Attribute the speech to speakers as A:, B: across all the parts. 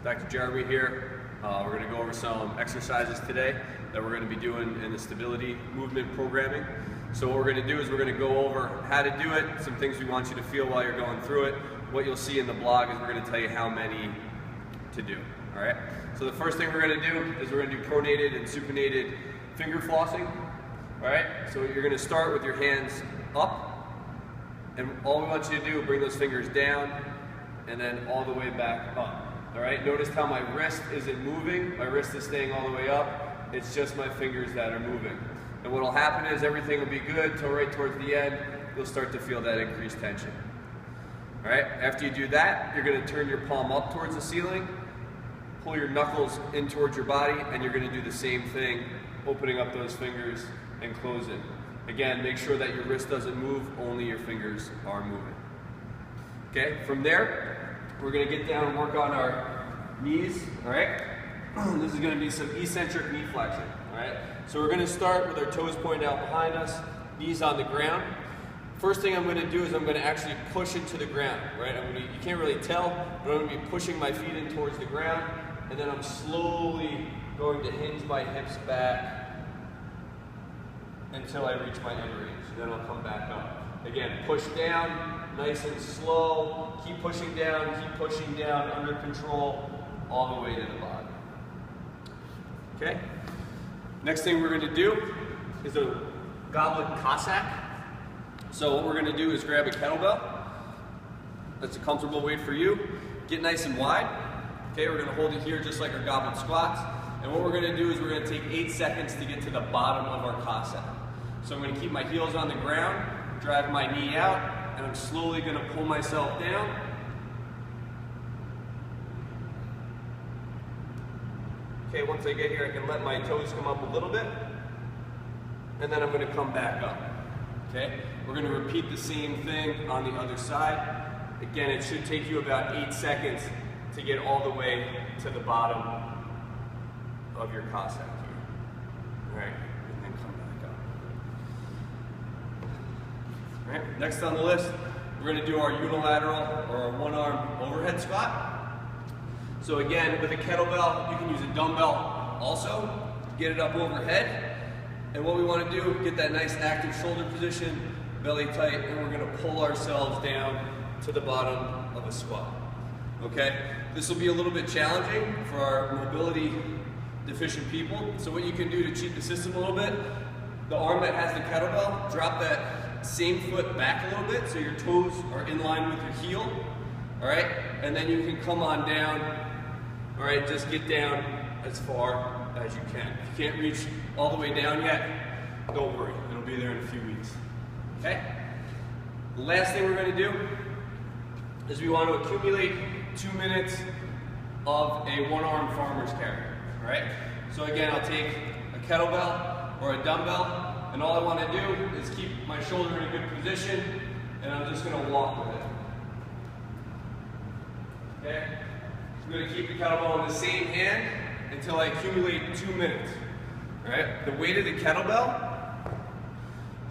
A: Dr. Jeremy here. We're going to go over some exercises today that we're going to be doing in the stability movement programming. So what we're going to do is we're going to go over how to do it, some things we want you to feel while you're going through it. What you'll see in the blog is we're going to tell you how many to do. All right. So the first thing we're going to do is we're going to do pronated and supinated finger flossing. All right. So you're going to start with your hands up, and all we want you to do is bring those fingers down and then all the way back up. All right, notice how my wrist isn't moving. My wrist is staying all the way up. It's just my fingers that are moving. And what will happen is everything will be good till right towards the end. You'll start to feel that increased tension. All right, after you do that, you're going to turn your palm up towards the ceiling, pull your knuckles in towards your body, and you're going to do the same thing, opening up those fingers and closing. Again, make sure that your wrist doesn't move, only your fingers are moving. Okay, from there, we're going to get down and work on our knees, all right? This is going to be some eccentric knee flexion, all right? So we're going to start with our toes pointed out behind us, knees on the ground. First thing I'm going to do is I'm going to actually push into the ground, right? You can't really tell, but I'm going to be pushing my feet in towards the ground, and then I'm slowly going to hinge my hips back until I reach my end range. Then I'll come back up. Again, push down, nice and slow. Keep pushing down, under control, all the way to the bottom. Okay? Next thing we're going to do is a goblet Cossack. So what we're going to do is grab a kettlebell. That's a comfortable weight for you. Get nice and wide. Okay, we're going to hold it here just like our goblet squats. And what we're going to do is we're going to take 8 seconds to get to the bottom of our Cossack. So I'm going to keep my heels on the ground, drive my knee out, and I'm slowly going to pull myself down. Okay, once I get here, I can let my toes come up a little bit, and then I'm going to come back up. Okay, we're going to repeat the same thing on the other side. Again, it should take you about 8 seconds to get all the way to the bottom of your Cossack here. All right, and then come back up. All right, next on the list, we're going to do our unilateral or our one-arm overhead squat. So again, with a kettlebell, you can use a dumbbell also. Get it up overhead. And what we want to do, get that nice active shoulder position, belly tight, and we're going to pull ourselves down to the bottom of a squat. Okay? This will be a little bit challenging for our mobility deficient people. So what you can do to cheat the system a little bit, the arm that has the kettlebell, drop that same foot back a little bit so your toes are in line with your heel. All right? And then you can come on down. All right, just get down as far as you can. If you can't reach all the way down yet, don't worry. It'll be there in a few weeks. Okay? The last thing we're going to do is we want to accumulate 2 minutes of a one-arm farmer's carry. All right? So again, I'll take a kettlebell or a dumbbell, and all I want to do is keep my shoulder in a good position, and I'm just going to walk with it. Okay? I'm going to keep the kettlebell in the same hand until I accumulate 2 minutes. All right? The weight of the kettlebell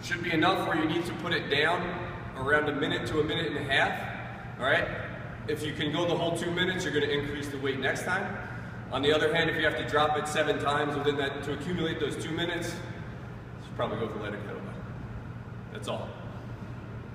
A: should be enough where you need to put it down around 1 minute to 1.5 minutes. All right? If you can go the whole 2 minutes, you're going to increase the weight next time. On the other hand, if you have to drop it 7 times within that to accumulate those 2 minutes, you should probably go with a lighter kettlebell. That's all.